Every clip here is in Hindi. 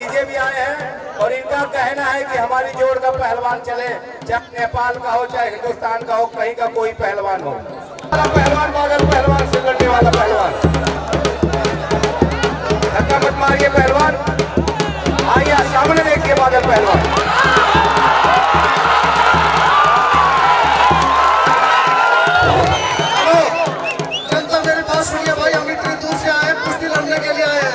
भी आए हैं और इनका कहना है कि हमारी जोड़ का पहलवान चले, चाहे नेपाल का हो चाहे हिंदुस्तान का हो, कहीं का कोई पहलवान हो। पहलवान बादल पहलवान से लड़ने वाला पहलवान, धक्का मत मारिए पहलवान, आइए सामने देखिए बादल पहलवान। जनता मेरे पास सुनिए भाई, हम इतनी दूर से आए, कुश्ती लड़ने के लिए आए हैं।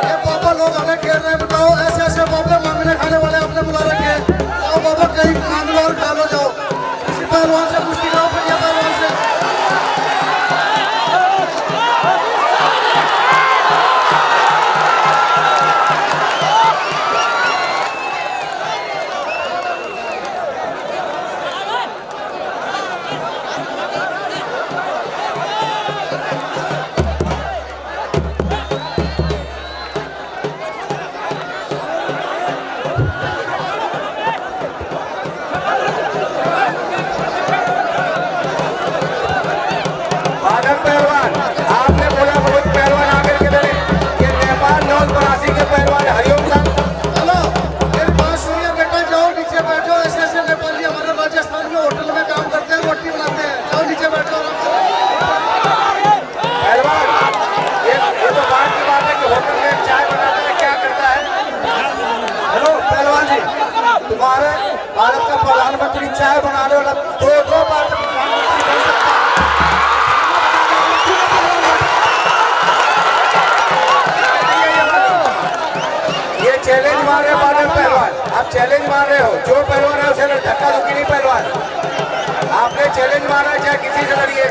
ये पापा लोग हमें खेल रहे हैं, बताओ ऐसे ऐसे पापा मांगने खाने वाले आपने बुला रखे हैं। आओ बाबा कहीं मांग लो और खा लो, जाओ किसी पहलवान से कुश्ती खाओ, बढ़िया पहलवान से। पहलवान आपने बोला बहुत पहलवान आकर के लड़े, ये नेपाल 982 के पहलवान हरिओम का। हेलो मेरे पास सुनिए बेटा, जाओ नीचे बैठो। ऐसे ऐसे नेपाली हमारे राजस्थान में होटल में काम करते हैं, रोटी बनाते हैं, जाओ नीचे बैठो। पहलवान ये तो बात की बात है कि होटल में चाय बनाता है, क्या करता है। हेलो पहलवान जी, तुम्हारे भारत का प्रधानमंत्री चाय बनाने वाला दो बार प्रधानमंत्री बन सकता है। चैलेंज मार रहे बादल पहलवान, आप चैलेंज मार रहे हो, जो पहलवान है उसे धक्का धुक्की नहीं पहलवान, आपने चैलेंज मारा है, चाहे किसी से लड़िए।